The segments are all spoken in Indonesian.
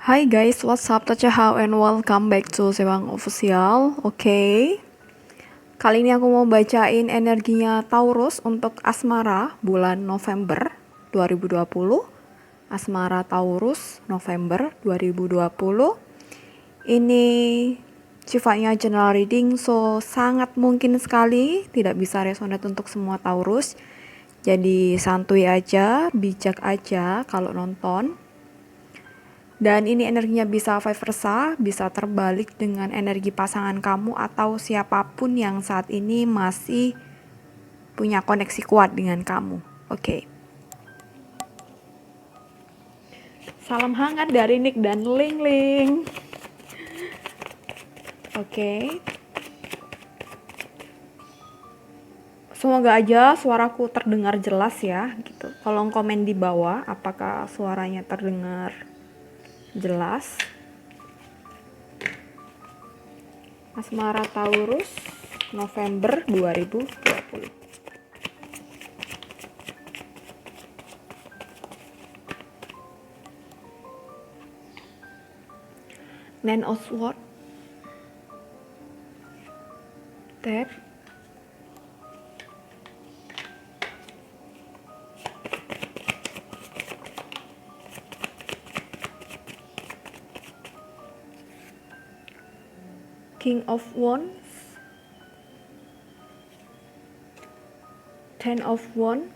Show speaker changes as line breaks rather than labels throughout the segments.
Hi guys, what's up? Tachahao and welcome back to Sewang Official. Oke, kali ini aku mau bacain energinya Taurus untuk asmara bulan November 2020. Asmara Taurus November 2020. Ini sifatnya general reading, so sangat mungkin sekali tidak bisa resonate untuk semua Taurus. Jadi santuy aja, bijak aja kalau nonton. Dan ini energinya bisa vice versa, bisa terbalik dengan energi pasangan kamu atau siapapun yang saat ini masih punya koneksi kuat dengan kamu. Oke. Salam hangat dari Nick dan Ling Ling. Oke. Semoga aja suaraku terdengar jelas ya, gitu. Tolong komen di bawah apakah suaranya terdengar jelas. Asmara Taurus November 2020. Nine of Swords, Death, King of Wands, Ten of Wands,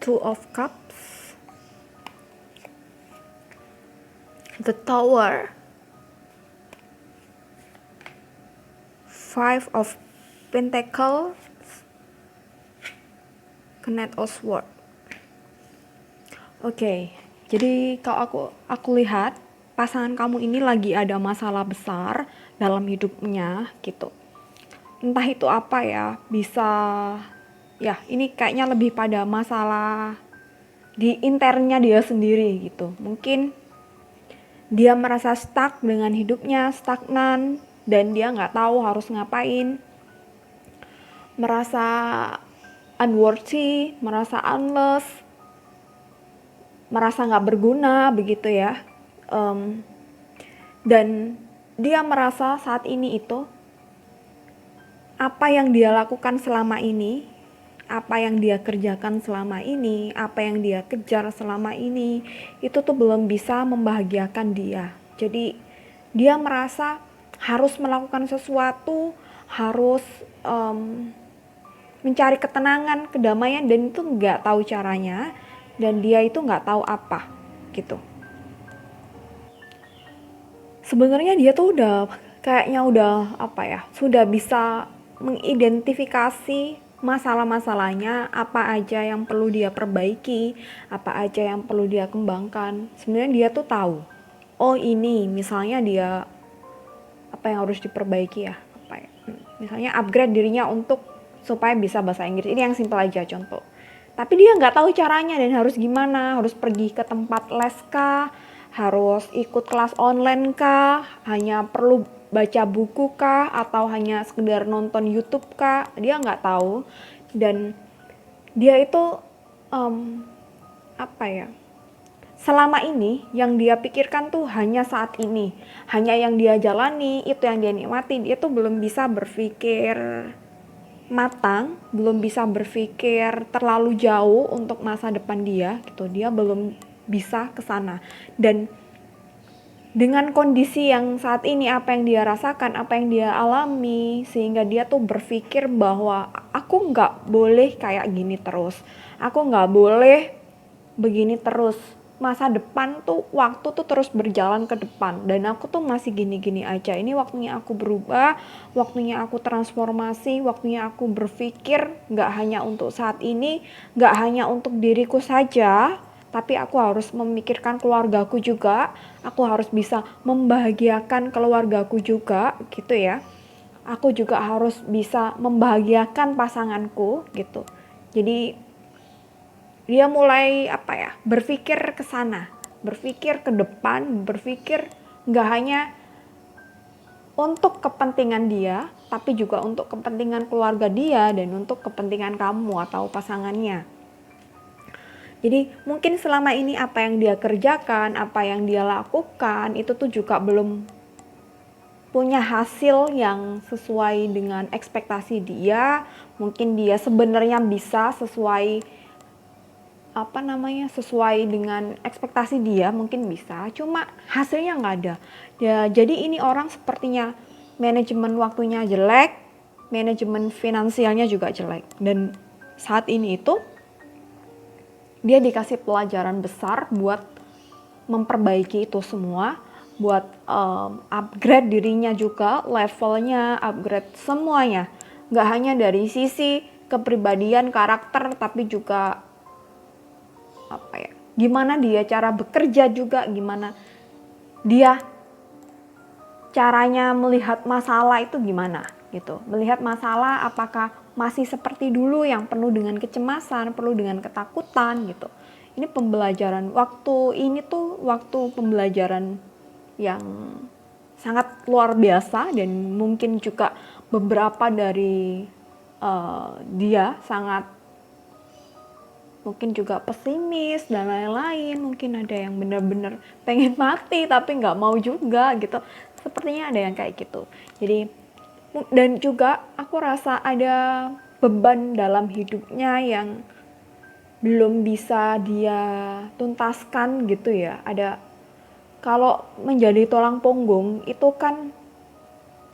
Two of Cups, the Tower, Five of Pentacles, Knight of Swords. Oke, jadi kalau aku lihat pasangan kamu ini lagi ada masalah besar dalam hidupnya gitu. Entah itu apa ya, bisa ya ini kayaknya lebih pada masalah di internnya dia sendiri gitu. Mungkin dia merasa stuck dengan hidupnya, stagnan, dan dia nggak tahu harus ngapain. Merasa unworthy, merasa unless, merasa nggak berguna begitu ya. Dan dia merasa saat ini itu apa yang dia lakukan selama ini, apa yang dia kerjakan selama ini, apa yang dia kejar selama ini, itu tuh belum bisa membahagiakan dia. Jadi dia merasa harus melakukan sesuatu, harus mencari ketenangan, kedamaian, dan itu nggak tahu caranya, dan dia itu nggak tahu apa gitu. Sebenarnya dia tuh udah kayaknya udah apa ya, sudah bisa mengidentifikasi masalah-masalahnya, apa aja yang perlu dia perbaiki, apa aja yang perlu dia kembangkan. Sebenarnya dia tuh tahu, oh ini misalnya dia apa yang harus diperbaiki ya, apa ya, misalnya upgrade dirinya untuk supaya bisa bahasa Inggris. Ini yang simpel aja contoh. Tapi dia nggak tahu caranya dan harus gimana, harus pergi ke tempat les kah, harus ikut kelas online kah, hanya perlu baca buku kah, atau hanya sekedar nonton YouTube kah, dia nggak tahu. Dan dia itu apa ya, selama ini yang dia pikirkan tuh hanya saat ini, hanya yang dia jalani, itu yang dia nikmati. Dia tuh belum bisa berpikir matang, belum bisa berpikir terlalu jauh untuk masa depan dia gitu. Dia belum bisa ke sana. Dan dengan kondisi yang saat ini, apa yang dia rasakan, apa yang dia alami, sehingga dia tuh berpikir bahwa aku nggak boleh kayak gini terus, aku nggak boleh begini terus, masa depan tuh, waktu tuh terus berjalan ke depan, dan aku tuh masih gini-gini aja. Ini waktunya aku berubah, waktunya aku transformasi, waktunya aku berpikir nggak hanya untuk saat ini, nggak hanya untuk diriku saja, tapi aku harus memikirkan keluargaku juga, aku harus bisa membahagiakan keluargaku juga gitu ya. Aku juga harus bisa membahagiakan pasanganku gitu. Jadi dia mulai berpikir ke sana, berpikir ke depan, berpikir nggak hanya untuk kepentingan dia, tapi juga untuk kepentingan keluarga dia dan untuk kepentingan kamu atau pasangannya. Jadi mungkin selama ini apa yang dia kerjakan, apa yang dia lakukan itu tuh juga belum punya hasil yang sesuai dengan ekspektasi dia. Mungkin dia sebenarnya bisa sesuai sesuai dengan ekspektasi dia, mungkin bisa, cuma hasilnya nggak ada ya. Jadi ini orang sepertinya manajemen waktunya jelek, manajemen finansialnya juga jelek, dan saat ini itu dia dikasih pelajaran besar buat memperbaiki itu semua, buat upgrade dirinya juga, levelnya, upgrade semuanya, nggak hanya dari sisi kepribadian, karakter, tapi juga gimana dia cara bekerja juga, gimana dia caranya melihat masalah itu gimana gitu. Melihat masalah apakah masih seperti dulu yang penuh dengan kecemasan, penuh dengan ketakutan gitu. Ini pembelajaran waktu pembelajaran yang sangat luar biasa, dan mungkin juga beberapa dari dia sangat mungkin juga pesimis dan lain-lain. Mungkin ada yang benar-benar pengen mati tapi nggak mau juga gitu. Sepertinya ada yang kayak gitu. Jadi, dan juga aku rasa ada beban dalam hidupnya yang belum bisa dia tuntaskan gitu ya. Kalau menjadi tulang punggung itu kan,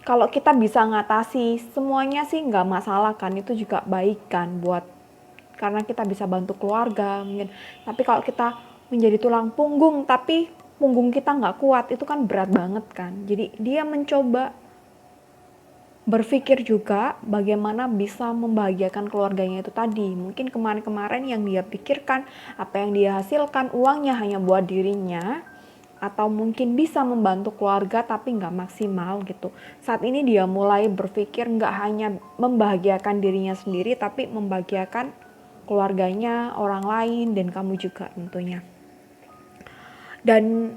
kalau kita bisa ngatasi semuanya sih nggak masalah kan, itu juga baik kan buat, karena kita bisa bantu keluarga mungkin. Tapi kalau kita menjadi tulang punggung tapi punggung kita nggak kuat, itu kan berat banget kan. Jadi dia mencoba berpikir juga bagaimana bisa membahagiakan keluarganya itu tadi. Mungkin kemarin-kemarin yang dia pikirkan, apa yang dia hasilkan, uangnya hanya buat dirinya, atau mungkin bisa membantu keluarga tapi nggak maksimal gitu. Saat ini dia mulai berpikir nggak hanya membahagiakan dirinya sendiri, tapi membahagiakan keluarganya, orang lain, dan kamu juga tentunya. Dan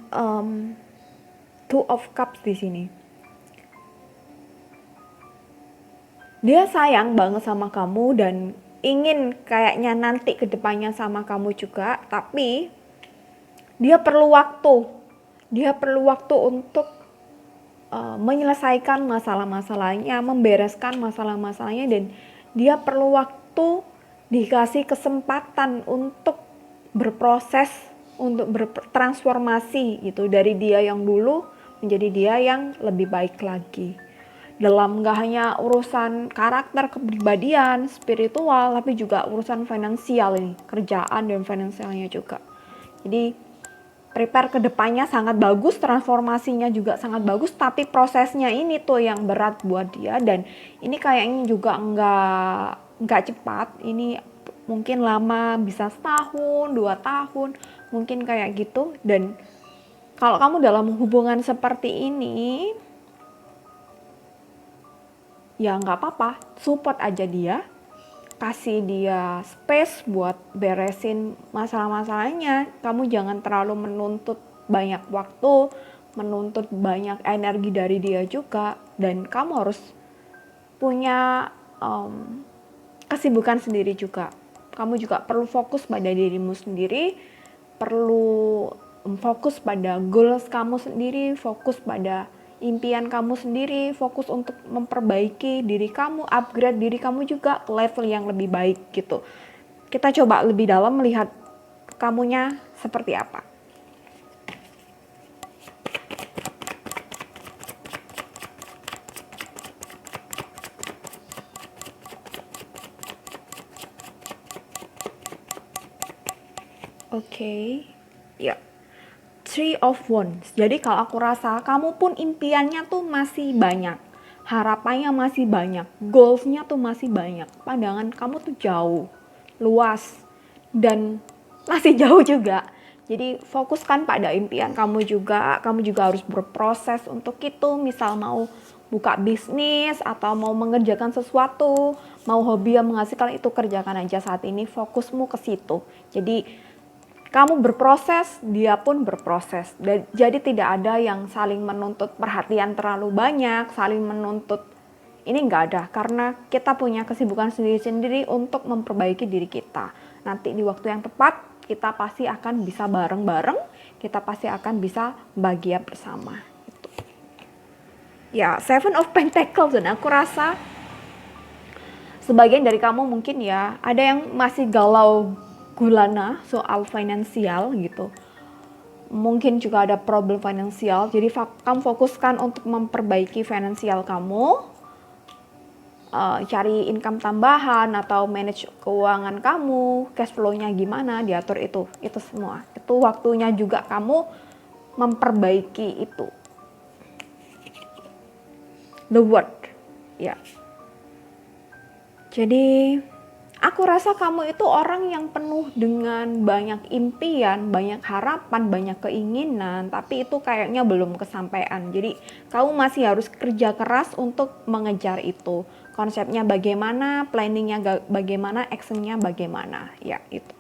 Two of Cups di sini, dia sayang banget sama kamu dan ingin kayaknya nanti kedepannya sama kamu juga, tapi dia perlu waktu. Dia perlu waktu untuk menyelesaikan masalah-masalahnya, membereskan masalah-masalahnya, dan dia perlu waktu, dikasih kesempatan untuk berproses, untuk bertransformasi gitu, dari dia yang dulu menjadi dia yang lebih baik lagi. Dalam gak hanya urusan karakter, kepribadian, spiritual, tapi juga urusan finansial ini, kerjaan dan finansialnya juga. Jadi prepare ke depannya sangat bagus, transformasinya juga sangat bagus, tapi prosesnya ini tuh yang berat buat dia, dan ini kayaknya juga nggak cepat. Ini mungkin lama, bisa setahun, 2 tahun, mungkin kayak gitu. Dan kalau kamu dalam hubungan seperti ini, ya nggak apa-apa, support aja dia, kasih dia space buat beresin masalah-masalahnya. Kamu jangan terlalu menuntut banyak waktu, menuntut banyak energi dari dia juga, dan kamu harus punya kesibukan sendiri juga. Kamu juga perlu fokus pada dirimu sendiri, perlu fokus pada goals kamu sendiri, fokus pada impian kamu sendiri, fokus untuk memperbaiki diri kamu, upgrade diri kamu juga ke level yang lebih baik gitu. Kita coba lebih dalam melihat kamunya seperti apa. Oke, ya. Three of Wands. Jadi kalau aku rasa kamu pun impiannya tuh masih banyak, harapannya masih banyak, goalsnya tuh masih banyak, pandangan kamu tuh jauh, luas, dan masih jauh juga. Jadi fokuskan pada impian kamu juga harus berproses untuk itu. Misal mau buka bisnis atau mau mengerjakan sesuatu, mau hobi yang menghasilkan itu kerjakan aja saat ini, fokusmu ke situ. Jadi kamu berproses, dia pun berproses. Jadi tidak ada yang saling menuntut perhatian terlalu banyak, saling menuntut, ini nggak ada. Karena kita punya kesibukan sendiri-sendiri untuk memperbaiki diri kita. Nanti di waktu yang tepat, kita pasti akan bisa bareng-bareng, kita pasti akan bisa bahagia bersama. Gitu. Ya, Seven of Pentacles, dan aku rasa sebagian dari kamu mungkin ya, ada yang masih galau gulana soal finansial gitu. Mungkin juga ada problem finansial, jadi kamu fokuskan untuk memperbaiki finansial kamu, cari income tambahan atau manage keuangan kamu, cash flow-nya gimana, diatur itu semua. Itu waktunya juga kamu memperbaiki itu. The word, ya. Jadi aku rasa kamu itu orang yang penuh dengan banyak impian, banyak harapan, banyak keinginan, tapi itu kayaknya belum kesampaian. Jadi kamu masih harus kerja keras untuk mengejar itu. Konsepnya bagaimana, planningnya bagaimana, actionnya bagaimana, ya itu.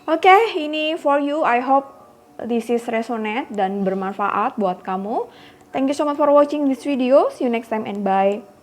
Oke, ini for you. I hope this is resonate dan bermanfaat buat kamu. Thank you so much for watching this video. See you next time and bye.